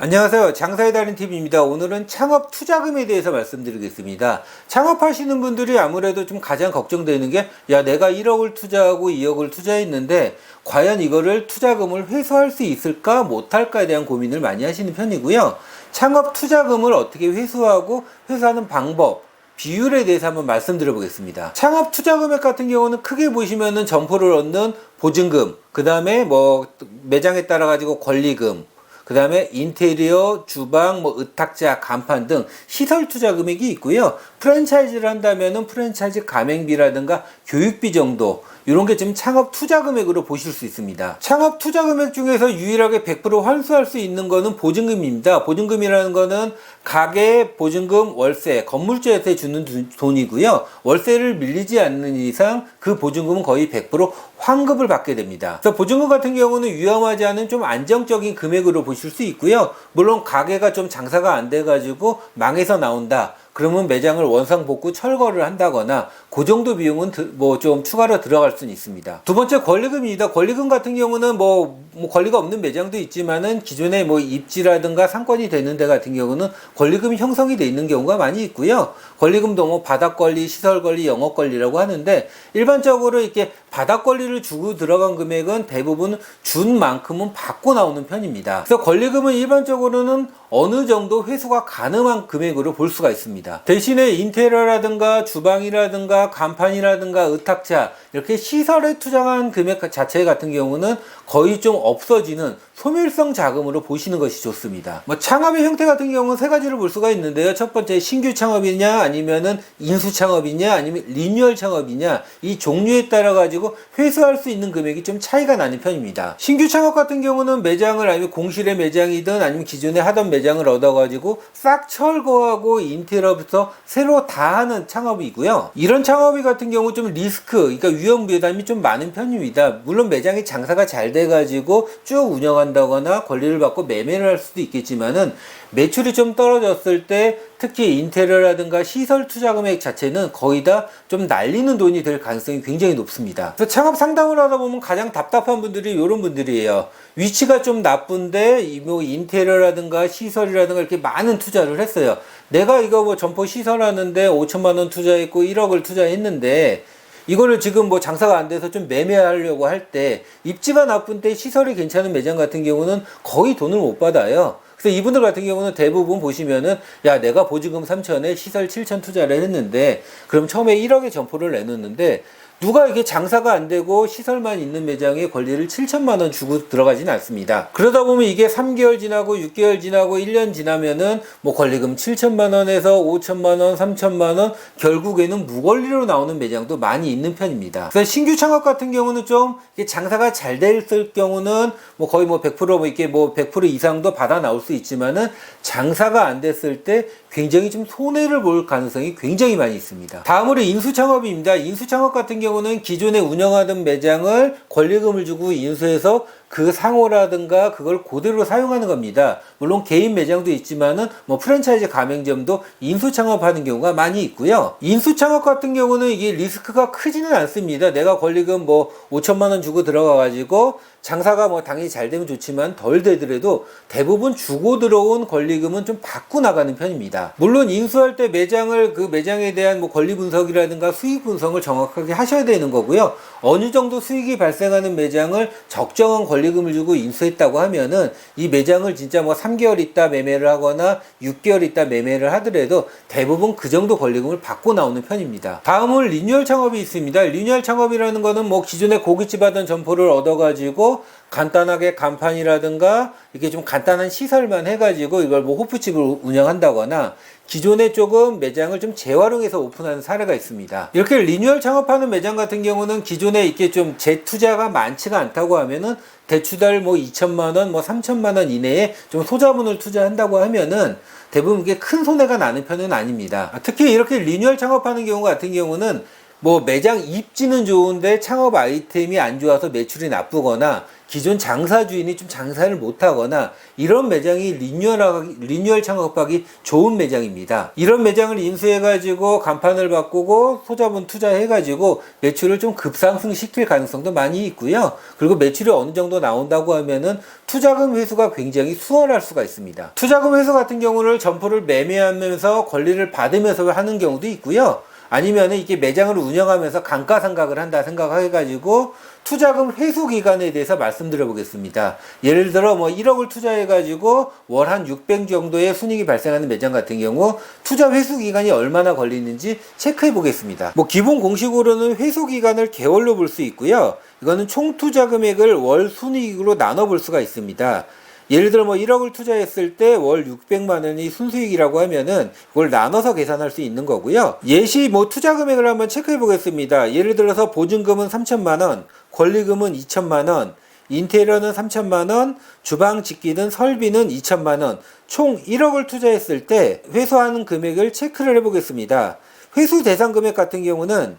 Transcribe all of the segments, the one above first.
안녕하세요. 장사의 달인 TV입니다. 오늘은 창업 투자금에 대해서 말씀드리겠습니다. 창업하시는 분들이 아무래도 좀 가장 걱정되는 게, 야, 내가 1억을 투자하고 2억을 투자했는데 과연 이거를 투자금을 회수할 수 있을까 못할까에 대한 고민을 많이 하시는 편이고요. 창업 투자금을 어떻게 회수하고 회수하는 방법, 비율에 대해서 한번 말씀드려 보겠습니다. 창업 투자 금액 같은 경우는 크게 보시면은 점포를 얻는 보증금, 그 다음에 뭐 매장에 따라 가지고 권리금, 그 다음에 인테리어, 주방, 뭐 의탁자, 간판 등 시설 투자 금액이 있고요. 프랜차이즈를 한다면은 프랜차이즈 가맹비라든가 교육비 정도, 이런 게 지금 창업 투자 금액으로 보실 수 있습니다. 창업 투자 금액 중에서 유일하게 100% 환수할 수 있는 거는 보증금입니다. 보증금이라는 거는 가계 보증금, 월세, 건물주한테 주는 돈이고요. 월세를 밀리지 않는 이상 그 보증금은 거의 100% 환급을 받게 됩니다. 그래서 보증금 같은 경우는 위험하지 않은 좀 안정적인 금액으로 보실 수 있고요. 물론 가게가 좀 장사가 안 돼가지고 망해서 나온다, 그러면 매장을 원상복구 철거를 한다거나 그 정도 비용은 뭐 좀 추가로 들어갈 수는 있습니다. 두 번째, 권리금입니다. 권리금 같은 경우는 뭐 권리가 없는 매장도 있지만은 기존에 뭐 입지라든가 상권이 되는 데 같은 경우는 권리금이 형성이 돼 있는 경우가 많이 있고요. 권리금도 뭐 바닥권리, 시설권리, 영업권리라고 하는데, 일반적으로 이렇게 바닥권리를 주고 들어간 금액은 대부분 준 만큼은 받고 나오는 편입니다. 그래서 권리금은 일반적으로는 어느 정도 회수가 가능한 금액으로 볼 수가 있습니다. 대신에 인테리어라든가 주방이라든가 간판이라든가 의탁자, 이렇게 시설에 투자한 금액 자체 같은 경우는 거의 좀 없어지는 소멸성 자금으로 보시는 것이 좋습니다. 뭐 창업의 형태 같은 경우는 세 가지를 볼 수가 있는데요. 첫 번째, 신규 창업이냐 아니면은 인수 창업이냐 아니면 리뉴얼 창업이냐, 이 종류에 따라 가지고 회수할 수 있는 금액이 좀 차이가 나는 편입니다. 신규 창업 같은 경우는 매장을, 아니면 공실의 매장이든 아니면 기존에 하던 매장을 얻어 가지고 싹 철거하고 인테리어부터 새로 다 하는 창업이고요. 이런 창업이 같은 경우 좀 리스크, 그러니까 위험 부담이 좀 많은 편입니다. 물론 매장이 장사가 잘 돼 가지고 쭉 운영한다거나 권리를 받고 매매를 할 수도 있겠지만은, 매출이 좀 떨어졌을 때 특히 인테리어라든가 시설 투자 금액 자체는 거의 다 좀 날리는 돈이 될 가능성이 굉장히 높습니다. 그래서 창업 상담을 하다 보면 가장 답답한 분들이 이런 분들이에요. 위치가 좀 나쁜데 뭐 인테리어라든가 시설이라든가 이렇게 많은 투자를 했어요. 내가 이거 뭐 점포 시설하는데 5천만 원 투자했고 1억을 투자했는데, 이거를 지금 뭐 장사가 안 돼서 좀 매매하려고 할 때, 입지가 나쁜 때 시설이 괜찮은 매장 같은 경우는 거의 돈을 못 받아요. 그래서 이분들 같은 경우는 대부분 보시면은, 야, 내가 보증금 3천에 시설 7천 투자를 했는데, 그럼 처음에 1억의 점포를 내놓는데, 누가 이게 장사가 안 되고 시설만 있는 매장에 권리를 7천만 원 주고 들어가진 않습니다. 그러다 보면 이게 3개월 지나고 6개월 지나고 1년 지나면은 뭐 권리금 7천만 원에서 5천만 원, 3천만 원, 결국에는 무권리로 나오는 매장도 많이 있는 편입니다. 그래서 신규 창업 같은 경우는 좀 이게 장사가 잘 됐을 경우는 뭐 거의 뭐 100% 이렇게 뭐 100% 이상도 받아 나올 수 있지만은, 장사가 안 됐을 때 굉장히 좀 손해를 볼 가능성이 굉장히 많이 있습니다. 다음으로 인수 창업입니다. 인수 창업 같은 경우는 기존에 운영하던 매장을 권리금을 주고 인수해서 그 상호라든가 그걸 그대로 사용하는 겁니다. 물론 개인 매장도 있지만은 뭐 프랜차이즈 가맹점도 인수 창업하는 경우가 많이 있고요. 인수 창업 같은 경우는 이게 리스크가 크지는 않습니다. 내가 권리금 뭐 5천만 원 주고 들어가 가지고 장사가 뭐 당연히 잘 되면 좋지만 덜 되더라도 대부분 주고 들어온 권리금은 좀 받고 나가는 편입니다. 물론 인수할 때 매장을, 그 매장에 대한 뭐 권리 분석이라든가 수익 분석을 정확하게 하셔야 되는 거고요. 어느 정도 수익이 발생하는 매장을 적정한 권리금을 주고 인수했다고 하면은, 이 매장을 진짜 뭐 3개월 있다 매매를 하거나 6개월 있다 매매를 하더라도 대부분 그 정도 권리금을 받고 나오는 편입니다. 다음은 리뉴얼 창업이 있습니다. 리뉴얼 창업이라는 거는 뭐 기존에 고깃집 하던 점포를 얻어가지고 간단하게 간판이라든가 이렇게 좀 간단한 시설만 해가지고 이걸 뭐 호프집을 운영한다거나 기존에 조금 매장을 좀 재활용해서 오픈하는 사례가 있습니다. 이렇게 리뉴얼 창업하는 매장 같은 경우는 기존에 이렇게 좀 재투자가 많지가 않다고 하면은, 대추달 뭐 2천만 원, 뭐 3천만 원 이내에 좀 소자본을 투자한다고 하면은 대부분 이게 큰 손해가 나는 편은 아닙니다. 특히 이렇게 리뉴얼 창업하는 경우 같은 경우는 뭐 매장 입지는 좋은데 창업 아이템이 안 좋아서 매출이 나쁘거나 기존 장사 주인이 좀 장사를 못하거나 이런 매장이 리뉴얼 창업하기 좋은 매장입니다. 이런 매장을 인수해가지고 간판을 바꾸고 소자본 투자해가지고 매출을 좀 급상승시킬 가능성도 많이 있고요. 그리고 매출이 어느 정도 나온다고 하면은 투자금 회수가 굉장히 수월할 수가 있습니다. 투자금 회수 같은 경우를 점포를 매매하면서 권리를 받으면서 하는 경우도 있고요. 아니면은 이게 매장을 운영하면서 감가상각을 한다 생각해가지고 투자금 회수 기간에 대해서 말씀드려 보겠습니다. 예를 들어 뭐 1억을 투자해가지고 월 한 600 정도의 순이익이 발생하는 매장 같은 경우 투자 회수 기간이 얼마나 걸리는지 체크해 보겠습니다. 뭐 기본 공식으로는 회수 기간을 개월로 볼 수 있고요. 이거는 총 투자 금액을 월 순이익으로 나눠 볼 수가 있습니다. 예를 들어 뭐 1억을 투자했을 때 월 600만 원이 순수익이라고 하면은 그걸 나눠서 계산할 수 있는 거고요. 예시 뭐 투자 금액을 한번 체크해 보겠습니다. 예를 들어서 보증금은 3천만 원, 권리금은 2천만 원, 인테리어는 3천만 원, 주방 집기든 설비는 2천만 원, 총 1억을 투자했을 때 회수하는 금액을 체크를 해 보겠습니다. 회수 대상 금액 같은 경우는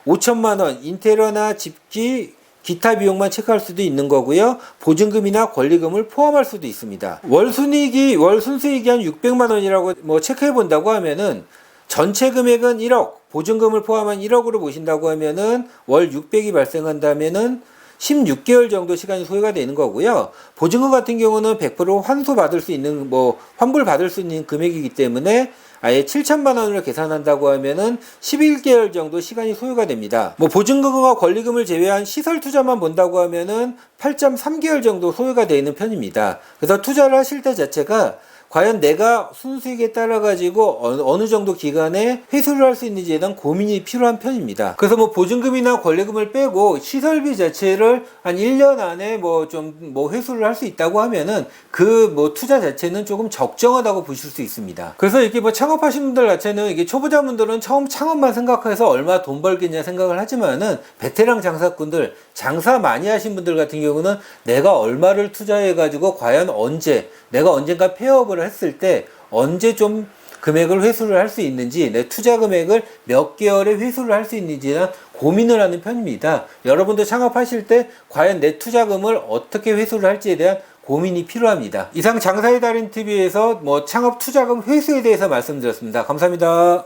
5천만 원, 인테리어나 집기 기타 비용만 체크할 수도 있는 거고요. 보증금이나 권리금을 포함할 수도 있습니다. 월 순수익이 한 600만 원이라고 뭐 체크해 본다고 하면은 전체 금액은 1억, 보증금을 포함한 1억으로 보신다고 하면은 월 600이 발생한다면은 16개월 정도 시간이 소요가 되는 거고요. 보증금 같은 경우는 100% 환수받을 수 있는 환불 받을 수 있는 금액이기 때문에 아예 7천만 원으로 계산한다고 하면은 11개월 정도 시간이 소요가 됩니다. 뭐 보증금과 권리금을 제외한 시설 투자만 본다고 하면은 8.3개월 정도 소요가 되는 편입니다. 그래서 투자를 하실 때 자체가 과연 내가 순수익에 따라 가지고 어느 정도 기간에 회수를 할 수 있는지에 대한 고민이 필요한 편입니다. 그래서 뭐 보증금이나 권리금을 빼고 시설비 자체를 한 1년 안에 회수를 할 수 있다고 하면은 투자 자체는 조금 적정하다고 보실 수 있습니다. 그래서 이렇게 뭐 창업하신 분들 자체는 이게 초보자분들은 처음 창업만 생각해서 얼마 돈 벌겠냐 생각을 하지만은 베테랑 장사꾼들, 장사 많이 하신 분들 같은 경우는 내가 얼마를 투자해 가지고 과연 내가 언젠가 폐업을 했을 때 언제 좀 금액을 회수를 할 수 있는지, 내 투자 금액을 몇 개월에 회수를 할 수 있는지에 대한 고민을 하는 편입니다. 여러분도 창업하실 때 과연 내 투자금을 어떻게 회수를 할지에 대한 고민이 필요합니다. 이상 장사의 달인 TV에서 창업 투자금 회수에 대해서 말씀드렸습니다. 감사합니다.